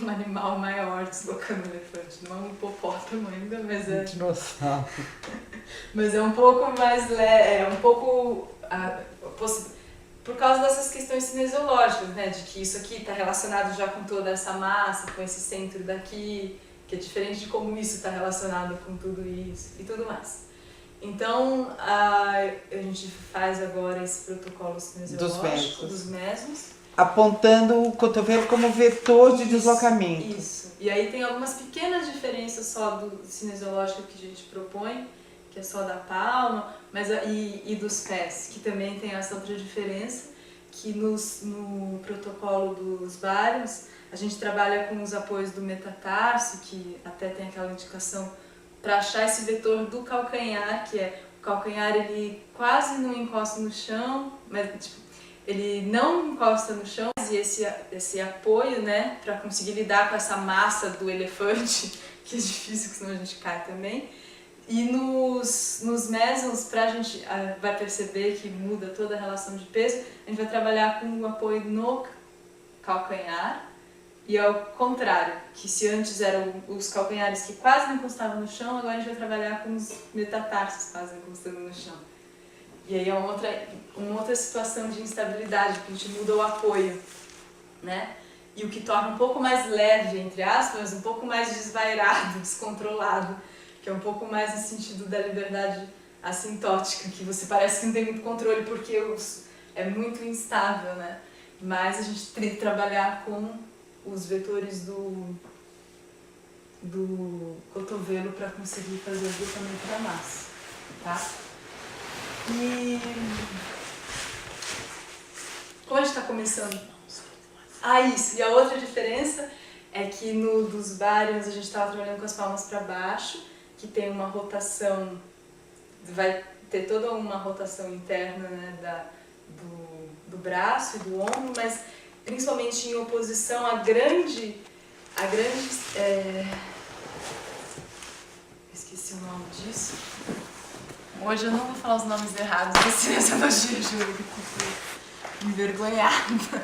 [SPEAKER 1] animal maior deslocando um elefante. Não é um hipopótamo ainda, mas é...
[SPEAKER 2] dinossauro.
[SPEAKER 1] Mas é um pouco mais leve, por causa dessas questões cinesiológicas, né? De que isso aqui está relacionado já com toda essa massa, com esse centro daqui, que é diferente de como isso está relacionado com tudo isso e tudo mais. Então, a gente faz agora esse protocolo cinesiológico dos mesons.
[SPEAKER 2] Apontando o cotovelo como vetor de deslocamento.
[SPEAKER 1] Isso. E aí tem algumas pequenas diferenças só do cinesiológico que a gente propõe, que é só da palma, e dos pés, que também tem essa outra diferença, que no protocolo dos bárions, a gente trabalha com os apoios do metatarso, que até tem aquela indicação para achar esse vetor do calcanhar, que é o calcanhar ele quase não encosta no chão, mas ele não encosta no chão, mas trás e esse apoio, né, para conseguir lidar com essa massa do elefante, que é difícil, senão a gente cai também. E nos mesons, a gente vai perceber que muda toda a relação de peso, a gente vai trabalhar com o apoio no calcanhar, e ao contrário, que se antes eram os calcanhares que quase não encostavam no chão, agora a gente vai trabalhar com os metatarsos quase encostando no chão. E aí é uma outra situação de instabilidade, que a gente muda o apoio, né? E o que torna um pouco mais leve, entre aspas, um pouco mais desvairado, descontrolado, que é um pouco mais no sentido da liberdade assintótica, que você parece que não tem muito controle porque é muito instável, né? Mas a gente tem que trabalhar com os vetores do cotovelo para conseguir fazer o deslocamento da massa, tá? E como a gente está começando? Isso. E a outra diferença é que no dos bários a gente estava trabalhando com as palmas para baixo, que tem uma rotação, vai ter toda uma rotação interna, né, do braço e do ombro, mas principalmente em oposição à grande esqueci o nome disso. Hoje eu não vou falar os nomes errados desse analogia, juro, que eu tô envergonhada.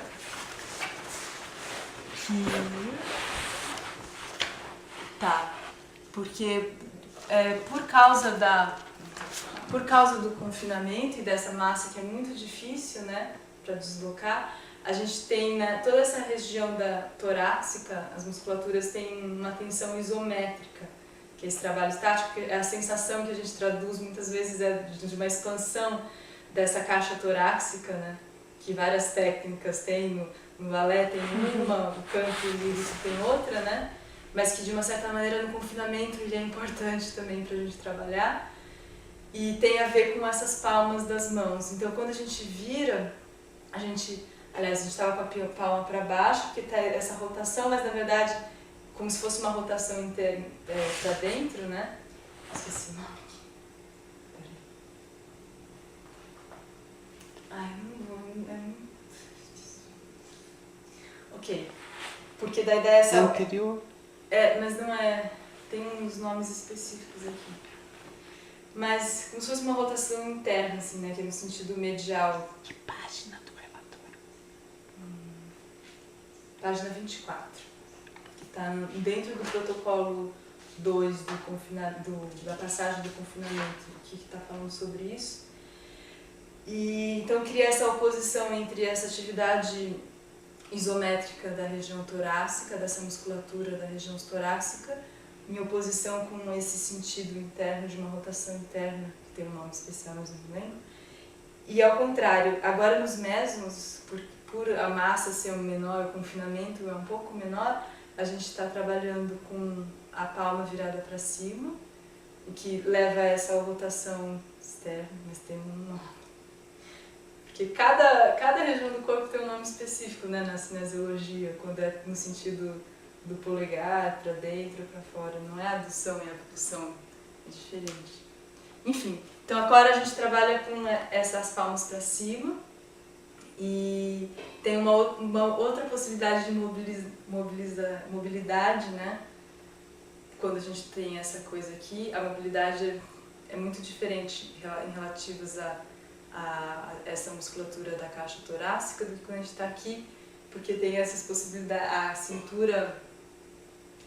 [SPEAKER 1] Tá, porque por causa do confinamento e dessa massa que é muito difícil, né, para deslocar, a gente tem, né, toda essa região da torácica, as musculaturas têm uma tensão isométrica, que é esse trabalho estático, é a sensação que a gente traduz muitas vezes de uma expansão dessa caixa torácica, né, que várias técnicas têm, no balé tem uma, o canto lírico tem outra, né, mas que de uma certa maneira no confinamento ele é importante também para a gente trabalhar, e tem a ver com essas palmas das mãos. Então quando a gente vira, a gente estava com a palma para baixo, porque está essa rotação, mas na verdade como se fosse uma rotação interna para dentro, né? Esqueci o nome aqui. Peraí. Não vou. Ok. Porque da ideia essa.
[SPEAKER 2] Anterior?
[SPEAKER 1] Mas não é. Tem uns nomes específicos aqui. Mas como se fosse uma rotação interna, assim, né? Que é no sentido medial.
[SPEAKER 2] Que página do relatório?
[SPEAKER 1] Página 24. Que está dentro do protocolo 2 da passagem do confinamento, que está falando sobre isso. E então cria essa oposição entre essa atividade isométrica da região torácica, dessa musculatura da região torácica, em oposição com esse sentido interno de uma rotação interna, que tem um nome especial, mas não lembro. E ao contrário, agora nos mesmos, por a massa ser menor, o confinamento é um pouco menor, a gente está trabalhando com a palma virada para cima, o que leva a essa rotação externa, mas tem um nome. Porque cada região do corpo tem um nome específico, né, na cinesiologia, quando é no sentido do polegar para dentro ou para fora, não é a adução e a abdução, é diferente. Enfim, então agora a gente trabalha com essas palmas para cima e tem uma outra possibilidade de mobilidade, né? Quando a gente tem essa coisa aqui, a mobilidade é muito diferente em relativos a essa musculatura da caixa torácica do que quando a gente está aqui, porque tem essas possibilidades, a cintura,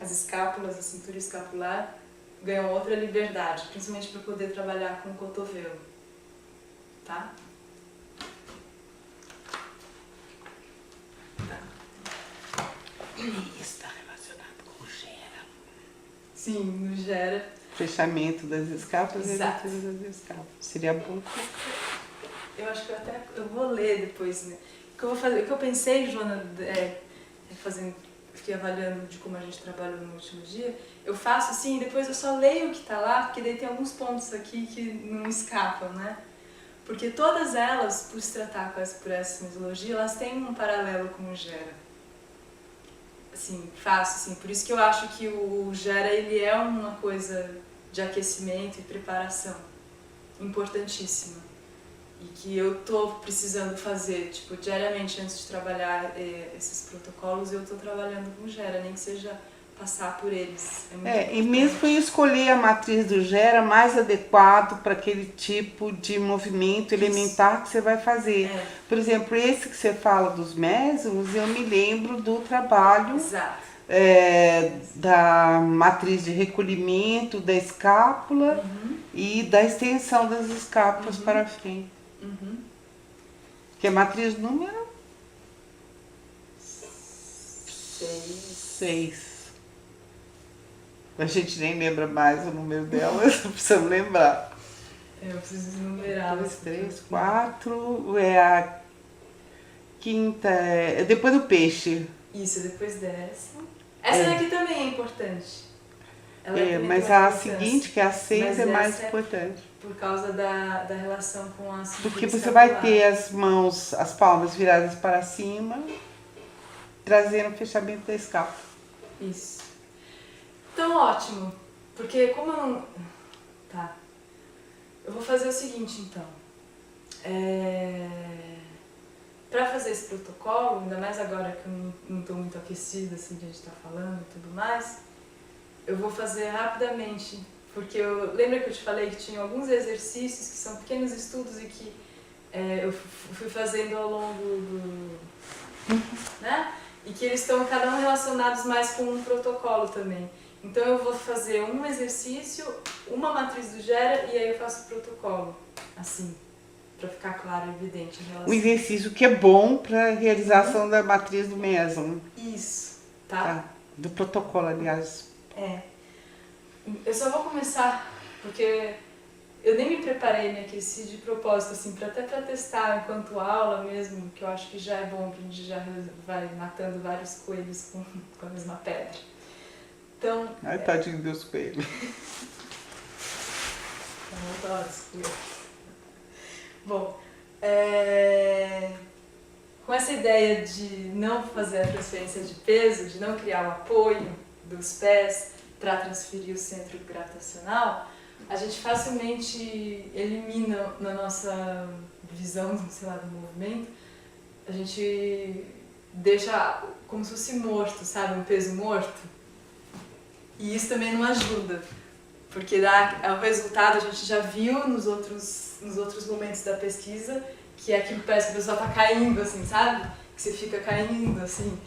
[SPEAKER 1] as escápulas, a cintura escapular ganham outra liberdade, principalmente para poder trabalhar com o cotovelo, tá?
[SPEAKER 2] E está relacionado com o gera.
[SPEAKER 1] Sim, no gera.
[SPEAKER 2] Fechamento das escápulas e
[SPEAKER 1] Exato.
[SPEAKER 2] abertura das escápulas. Seria bom.
[SPEAKER 1] Eu acho que eu vou ler depois, né? O que eu vou fazer, o que eu pensei, Joana, fiquei avaliando de como a gente trabalhou no último dia, eu faço assim, depois eu só leio o que está lá, porque daí tem alguns pontos aqui que não escapam, né? Porque todas elas, por se tratar por essa cinesiologia, elas têm um paralelo com o gera. Assim, fácil, assim. Por isso que eu acho que o gera, ele é uma coisa de aquecimento e preparação importantíssima. e que eu tô precisando fazer, tipo, diariamente antes de trabalhar esses protocolos, eu tô trabalhando com Gera, nem que seja passar por eles. É muito
[SPEAKER 2] E
[SPEAKER 1] importante.
[SPEAKER 2] mesmo escolher a matriz do Gera mais adequado para aquele tipo de movimento elementar que você vai fazer.
[SPEAKER 1] É.
[SPEAKER 2] Por exemplo, esse que você fala dos mesons, eu me lembro do trabalho
[SPEAKER 1] Exato.
[SPEAKER 2] da matriz de recolhimento da escápula e da extensão das escápulas para frente. Que é a matriz número 6. A gente nem lembra mais o número dela, precisamos lembrar.
[SPEAKER 1] Eu preciso numerar.
[SPEAKER 2] 2, 3, 4, é a quinta, é depois do peixe.
[SPEAKER 1] Isso, depois dessa. Essa daqui também é importante. Ela
[SPEAKER 2] Mas
[SPEAKER 1] tem uma
[SPEAKER 2] a
[SPEAKER 1] importância.
[SPEAKER 2] seguinte, que é a 6,
[SPEAKER 1] Mas
[SPEAKER 2] é mais
[SPEAKER 1] essa
[SPEAKER 2] importante.
[SPEAKER 1] Por causa da relação com a cintura
[SPEAKER 2] Porque você
[SPEAKER 1] escapular.
[SPEAKER 2] vai ter as mãos, as palmas viradas para cima, trazendo o fechamento da escápula.
[SPEAKER 1] Isso. Então, ótimo. Porque como eu não... Tá. Eu vou fazer o seguinte, então. Para fazer esse protocolo, ainda mais agora que eu não estou muito aquecida, assim, que a gente está falando e tudo mais, eu vou fazer rapidamente, porque lembra que eu te falei que tinha alguns exercícios que são pequenos estudos e que eu fui fazendo ao longo do... né? E que eles estão cada um relacionados mais com um protocolo também. Então eu vou fazer um exercício, uma matriz do Gera e aí eu faço o protocolo, assim, para ficar claro e evidente a relação.
[SPEAKER 2] O exercício que é bom para a realização da matriz do meson.
[SPEAKER 1] Isso, tá?
[SPEAKER 2] Do protocolo, aliás.
[SPEAKER 1] Eu só vou começar, porque eu nem me preparei, me aqueci de propósito, assim, até para testar enquanto aula mesmo, que eu acho que já é bom, que a gente já vai matando vários coelhos com a mesma pedra. Então...
[SPEAKER 2] Ai, tadinho dos coelhos.
[SPEAKER 1] Eu adoro os coelhos. Bom, com essa ideia de não fazer a transferência de peso, de não criar o apoio dos pés para transferir o centro gravitacional, a gente facilmente elimina na nossa visão, sei lá, do movimento, a gente deixa como se fosse morto, sabe? Um peso morto. E isso também não ajuda, porque o resultado a gente já viu nos outros momentos da pesquisa, que é aquilo que parece que a pessoa está caindo, assim, sabe? Que você fica caindo, assim.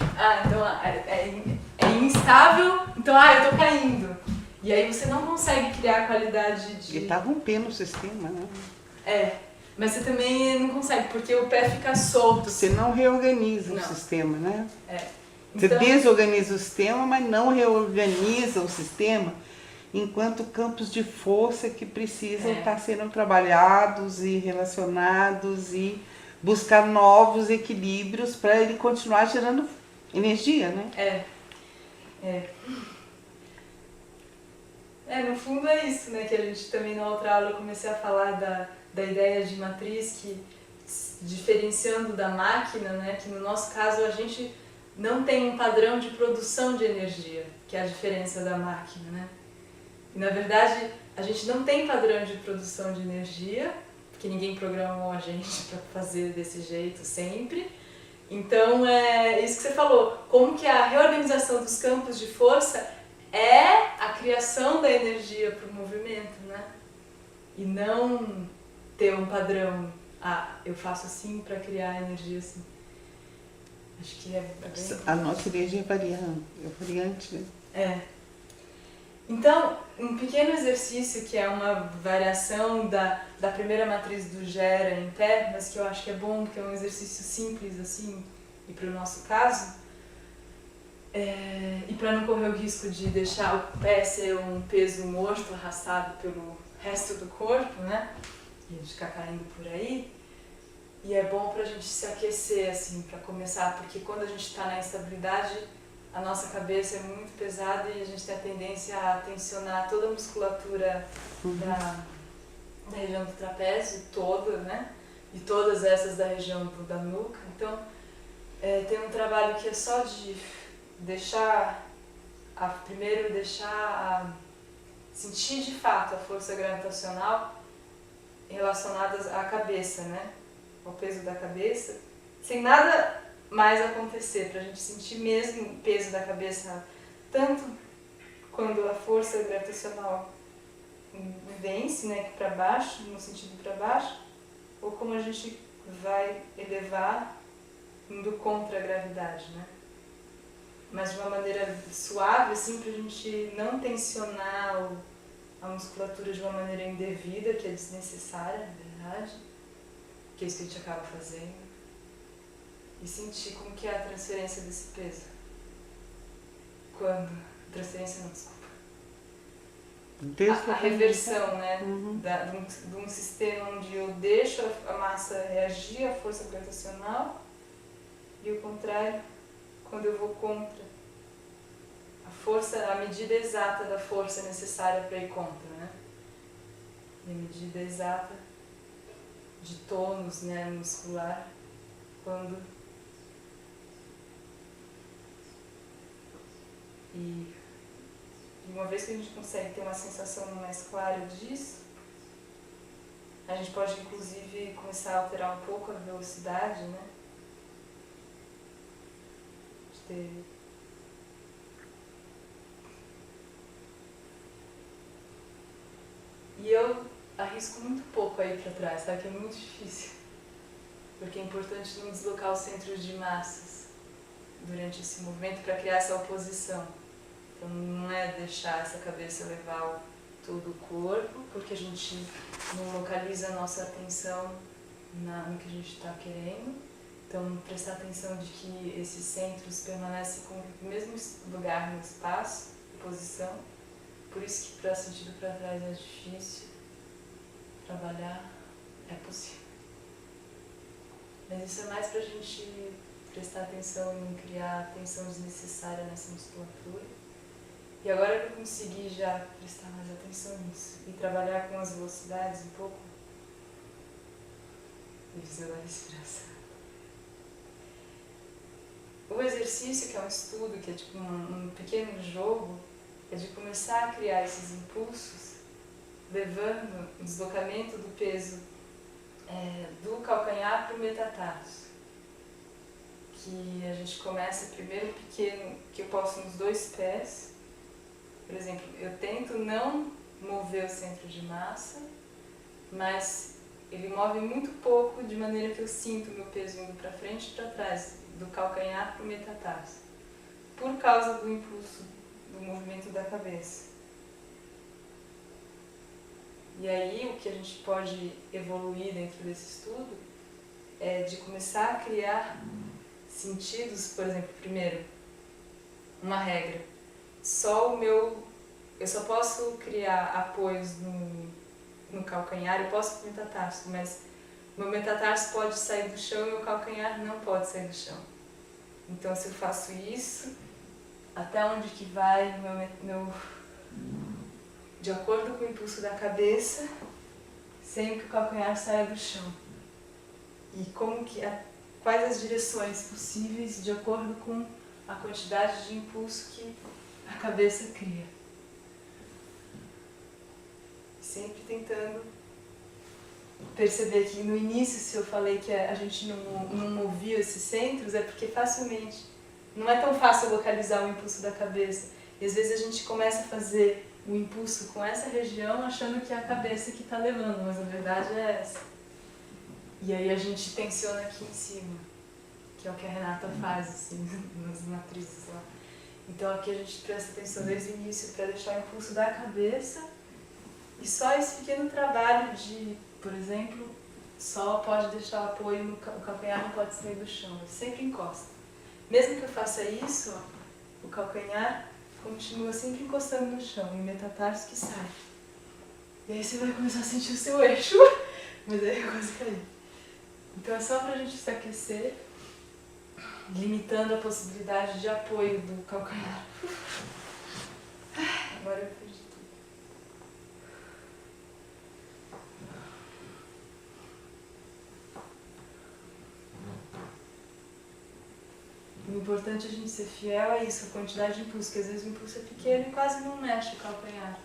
[SPEAKER 1] Então é instável, então eu tô caindo. E aí você não consegue criar a qualidade de...
[SPEAKER 2] Ele tá rompendo o sistema, né?
[SPEAKER 1] Mas você também não consegue, porque o pé fica solto.
[SPEAKER 2] Você não reorganiza o sistema, né? Você
[SPEAKER 1] Então,
[SPEAKER 2] desorganiza o sistema, mas não reorganiza o sistema enquanto campos de força que precisam estar sendo trabalhados e relacionados e buscar novos equilíbrios para ele continuar gerando energia, né?
[SPEAKER 1] No fundo é isso, né? Que a gente também na outra aula eu comecei a falar da ideia de matriz que, diferenciando da máquina, né? Que no nosso caso a gente não tem um padrão de produção de energia, que é a diferença da máquina, né? E na verdade a gente não tem padrão de produção de energia, porque ninguém programou a gente para fazer desse jeito sempre. Então é isso que você falou, como que a reorganização dos campos de força é a criação da energia para o movimento, né? E não ter um padrão, eu faço assim para criar energia assim. Acho que é bem...
[SPEAKER 2] A nossa energia é variante, né?
[SPEAKER 1] Então, um pequeno exercício que é uma variação da primeira matriz do Gera em pé, mas que eu acho que é bom, porque é um exercício simples assim, e para o nosso caso, e para não correr o risco de deixar o pé ser um peso morto arrastado pelo resto do corpo, né? E a gente ficar caindo por aí. E é bom pra gente se aquecer, assim, pra começar, porque quando a gente tá na instabilidade, a nossa cabeça é muito pesada e a gente tem a tendência a tensionar toda a musculatura da região do trapézio toda, né? E todas essas da região da nuca. Então, tem um trabalho que é só de sentir de fato a força gravitacional relacionadas à cabeça, né? Ao peso da cabeça, sem nada mais acontecer, para a gente sentir mesmo o peso da cabeça, tanto quando a força gravitacional vence, né, para baixo, no sentido para baixo, ou como a gente vai elevar indo contra a gravidade, né? Mas de uma maneira suave, assim, para a gente não tensionar a musculatura de uma maneira indevida, que é desnecessária, na verdade, que é isso que a gente acaba fazendo, e sentir como que é a transferência desse peso. Quando... Transferência não, desculpa. A reversão, né, de um sistema onde eu deixo a massa reagir à força gravitacional e o contrário, quando eu vou contra a força, a medida exata da força necessária para ir contra, né? E a medida exata de tônus, né, muscular, quando e uma vez que a gente consegue ter uma sensação mais clara disso, a gente pode inclusive começar a alterar um pouco a velocidade, né? E eu arrisco muito pouco aí para trás, sabe? Que é muito difícil. Porque é importante não deslocar os centros de massas durante esse movimento para criar essa oposição. Então não é deixar essa cabeça levar todo o corpo, porque a gente não localiza a nossa atenção no que a gente está querendo. Então prestar atenção de que esses centros permanecem com o mesmo lugar no espaço, posição. Por isso que para sentido para trás é difícil trabalhar, é possível. Mas isso é mais para a gente prestar atenção e não criar tensão desnecessária nessa musculatura. E agora que eu consegui já prestar mais atenção nisso e trabalhar com as velocidades um pouco, e visão da respiração. O exercício, que é um estudo, que é tipo um pequeno jogo, é de começar a criar esses impulsos, levando o deslocamento do peso do calcanhar para o metatarso. Que a gente começa primeiro pequeno, que eu posso nos dois pés. Por exemplo, eu tento não mover o centro de massa, mas ele move muito pouco, de maneira que eu sinto o meu peso indo para frente e para trás, do calcanhar para o metatarso, por causa do impulso do movimento da cabeça. E aí o que a gente pode evoluir dentro desse estudo é de começar a criar sentidos, por exemplo, primeiro, uma regra. Eu só posso criar apoios no calcanhar, eu posso no metatarso, mas meu metatarso pode sair do chão e meu calcanhar não pode sair do chão. Então, se eu faço isso, até onde que vai de acordo com o impulso da cabeça, sem que o calcanhar saia do chão. E quais as direções possíveis de acordo com a quantidade de impulso que a cabeça cria. Sempre tentando perceber que no início, se eu falei que a gente não movia esses centros, é porque facilmente, não é tão fácil localizar o impulso da cabeça. E às vezes a gente começa a fazer o impulso com essa região achando que é a cabeça que está levando, mas a verdade é essa. E aí a gente tensiona aqui em cima, que é o que a Renata faz, assim, nas matrizes lá. Então aqui a gente presta atenção desde o início para deixar o impulso da cabeça e só esse pequeno trabalho de, por exemplo, só pode deixar o apoio, o calcanhar não pode sair do chão, ele sempre encosta. Mesmo que eu faça isso, ó, o calcanhar continua sempre encostando no chão, e o metatarso que sai. E aí você vai começar a sentir o seu eixo, mas aí eu quase caí. Então é só pra gente se aquecer, limitando a possibilidade de apoio do calcanhar. Agora eu perdi tudo. O importante é a gente ser fiel a isso, a quantidade de impulso, porque às vezes o impulso é pequeno e quase não mexe o calcanhar.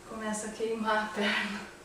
[SPEAKER 1] Começa a queimar a perna.